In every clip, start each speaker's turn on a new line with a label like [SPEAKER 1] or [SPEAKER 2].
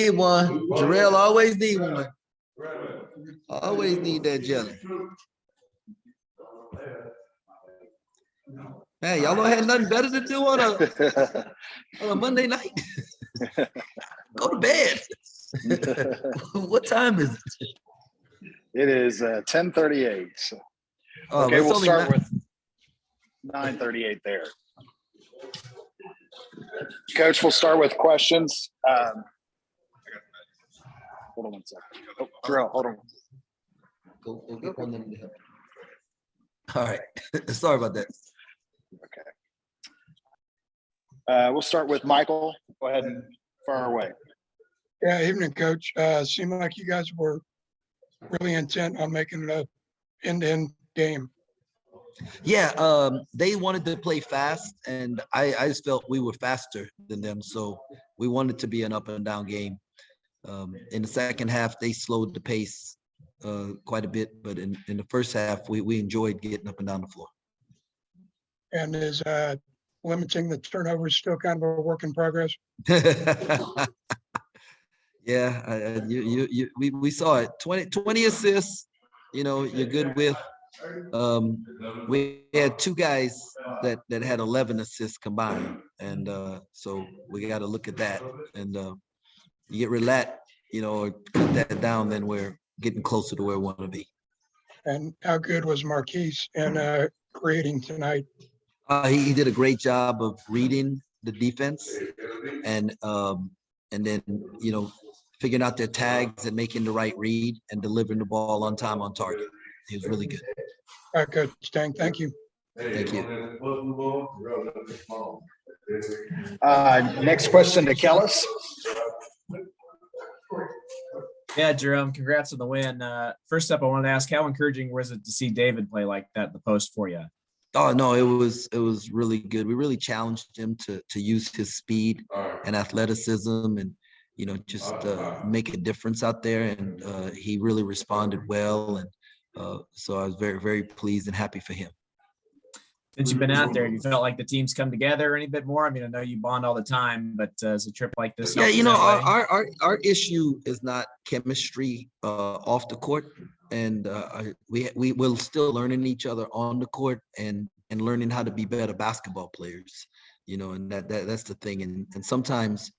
[SPEAKER 1] Need one. Jerome always need one. Always need that jelly. Man, y'all don't have nothing better to do on a Monday night. Go to bed. What time is it?
[SPEAKER 2] It is 10:38. Okay, we'll start with 9:38 there. Coach, we'll start with questions. Hold on one second. Oh, Jerome, hold on.
[SPEAKER 1] Go get one of them to help. All right. Sorry about that.
[SPEAKER 2] Okay. We'll start with Michael. Go ahead and fire away.
[SPEAKER 3] Yeah, evening, Coach. Seemed like you guys were really intent on making it a end-to-end game.
[SPEAKER 1] Yeah, they wanted to play fast, and I just felt we were faster than them, so we wanted to be an up and down game. In the second half, they slowed the pace quite a bit, but in the first half, we enjoyed getting up and down the floor.
[SPEAKER 3] And is limiting the turnovers still kind of a work in progress?
[SPEAKER 1] Yeah, we saw it. 20 assists, you're good with. We had two guys that had 11 assists combined, and so we got to look at that. And you get rid of that, or cut that down, then we're getting closer to where we want to be.
[SPEAKER 3] And how good was Marquise in creating tonight?
[SPEAKER 1] He did a great job of reading the defense, and then figuring out their tags and making the right read and delivering the ball on time, on target. He was really good.
[SPEAKER 3] All right, Coach Tang, thank you.
[SPEAKER 1] Thank you.
[SPEAKER 2] Next question to Kellis.
[SPEAKER 4] Yeah, Jerome, congrats on the win. First up, I wanted to ask, how encouraging was it to see David play like that in the post for you?
[SPEAKER 1] Oh no, it was really good. We really challenged him to use his speed and athleticism, and just make a difference out there. And he really responded well, and so I was very, very pleased and happy for him.
[SPEAKER 4] Since you've been out there, you felt like the team's come together any bit more? I mean, I know you bond all the time, but as a trip like this,
[SPEAKER 1] yeah, our issue is not chemistry off the court, and we will still learning each other on the court and learning how to be better basketball players, and that's the thing. And sometimes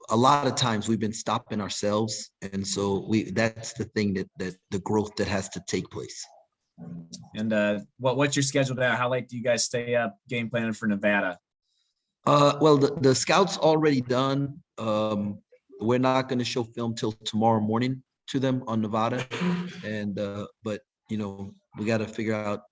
[SPEAKER 1] a lot of times we've been stopping ourselves, and so that's the thing that the growth that has to take place.
[SPEAKER 4] And what's your schedule now? How late do you guys stay up game planning for Nevada?
[SPEAKER 1] Well, the scout's already done. We're not going to show film till tomorrow morning to them on Nevada, and but we got to figure out.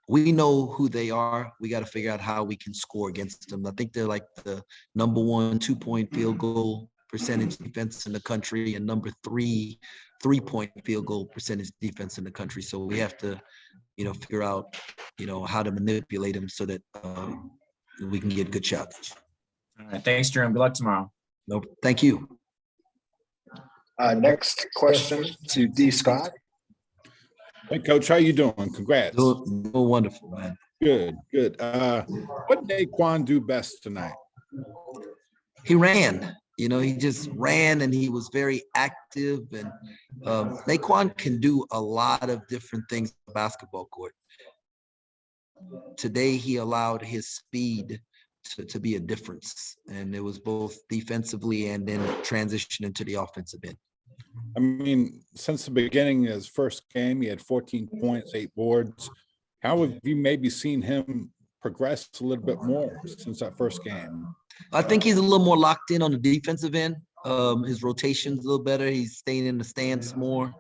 [SPEAKER 1] We know who they are. We got to figure out how we can score against them. I think they're like the number 1 2-point field goal percentage defense in the country, and number 3 3-point field goal percentage defense in the country. So we have to, figure out, how to manipulate them so that we can get good shots.
[SPEAKER 4] All right, thanks, Jerome. Good luck tomorrow.
[SPEAKER 1] No, thank you.
[SPEAKER 2] Next question to D. Scott.
[SPEAKER 5] Hey, Coach, how you doing? Congrats.
[SPEAKER 1] Doing wonderful, man.
[SPEAKER 5] Good. What did Naquan do best tonight?
[SPEAKER 1] He ran. He just ran, and he was very active. And Naquan can do a lot of different things on the basketball court. Today, he allowed his speed to be a difference, and it was both defensively and then transition into the offensive end.
[SPEAKER 5] I mean, since the beginning of his first game, he had 14 points, 8 boards. How have you maybe seen him progress a little bit more since that first game?
[SPEAKER 1] I think he's a little more locked in on the defensive end. His rotation's a little better. He's staying in the stance more.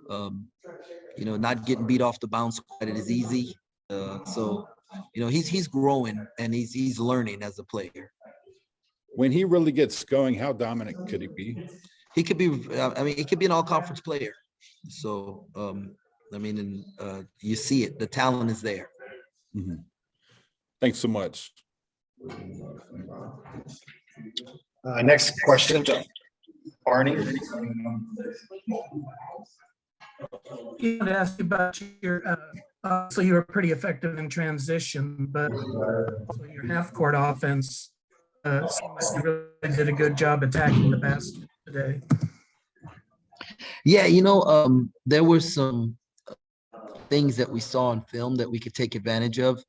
[SPEAKER 1] Not getting beat off the bounce quite as easy. So he's growing, and he's learning as a player.
[SPEAKER 5] When he really gets going, how dominant could he be?
[SPEAKER 1] He could be. He could be an all-conference player. So you see it. The talent is there.
[SPEAKER 5] Mm-hmm. Thanks so much.
[SPEAKER 2] Next question to Barney.
[SPEAKER 6] I wanted to ask you about your, so you were pretty effective in transition, but so your half-court offense seemed like you really did a good job attacking the pass today.
[SPEAKER 1] Yeah, there were some things that we saw on film that we could take advantage of.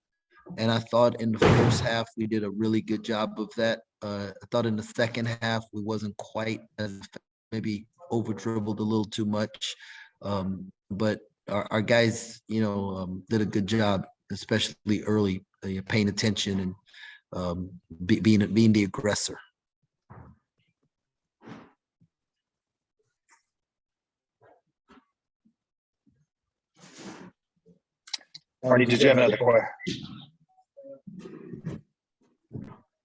[SPEAKER 1] And I thought in the first half, we did a really good job of that. I thought in the second half, we wasn't quite as maybe over dribbled a little too much. But our guys, did a good job, especially early, paying attention and being the aggressor.
[SPEAKER 2] Marty, did you have another question?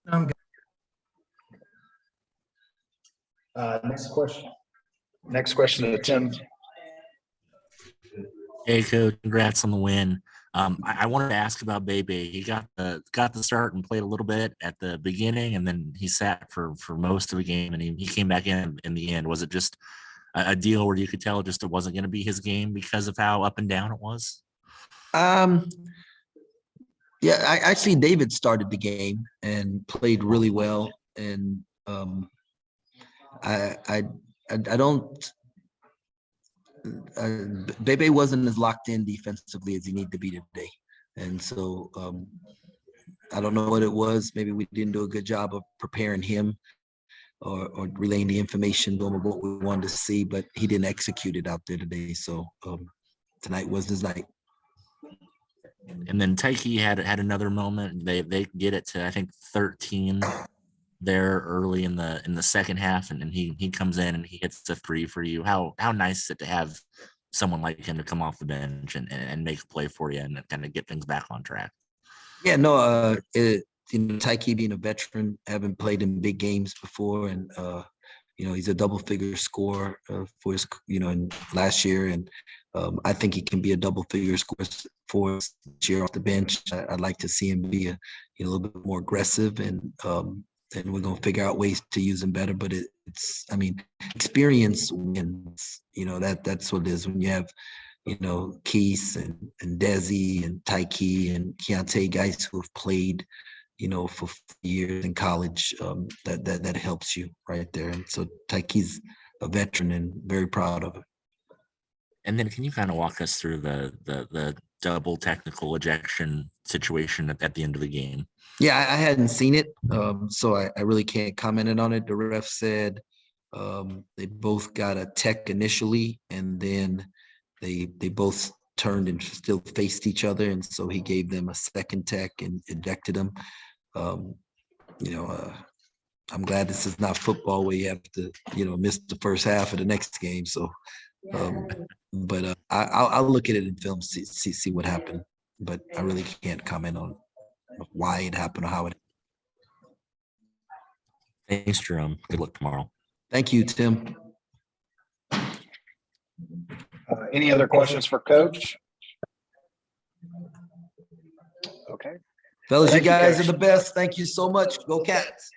[SPEAKER 6] I'm good.
[SPEAKER 7] Next question.
[SPEAKER 2] Next question to Tim.
[SPEAKER 8] Hey, Coach, congrats on the win. I wanted to ask about Bebe. He got the start and played a little bit at the beginning, and then he sat for most of the game, and he came back in the end. Was it just a deal where you could tell just it wasn't going to be his game because of how up and down it was?
[SPEAKER 1] Yeah, I see David started the game and played really well, and I don't. Bebe wasn't as locked in defensively as he needed to be today, and so I don't know what it was. Maybe we didn't do a good job of preparing him or relaying the information to him of what we wanted to see, but he didn't execute it out there today. So tonight was his night.
[SPEAKER 8] And then Taiki had another moment. They get it to I think 13 there early in the second half, and then he comes in and he hits the three for you. How nice is it to have someone like him to come off the bench and make a play for you and kind of get things back on track?
[SPEAKER 1] Yeah, no, Taiki being a veteran, having played in big games before, and he's a double-figure scorer for his, in last year, and I think he can be a double-figure scorer for us this year off the bench. I'd like to see him be a little bit more aggressive, and we're gonna figure out ways to use him better. But experience wins. That's what it is when you have, Keith and Desi and Taiki and Keontae, guys who have played, for years in college. That helps you right there. And so Taiki's a veteran and very proud of it.
[SPEAKER 8] And then can you kind of walk us through the double technical ejection situation at the end of the game?
[SPEAKER 1] Yeah, I hadn't seen it, so I really can't comment on it. The ref said they both got a tech initially, and then they both turned and still faced each other, and so he gave them a second tech and ejected them. I'm glad this is not football where you have to, miss the first half of the next game. So, but I'll look at it in film, see what happened. But I really can't comment on why it happened or how it.
[SPEAKER 8] Thanks, Jerome. Good luck tomorrow.
[SPEAKER 1] Thank you, Tim.
[SPEAKER 2] Any other questions for Coach? Okay.
[SPEAKER 1] Fellas,
[SPEAKER 2] Thank
[SPEAKER 1] you
[SPEAKER 2] you,
[SPEAKER 1] guys
[SPEAKER 2] Coach.
[SPEAKER 1] are the best. Thank you so much. Go Cats.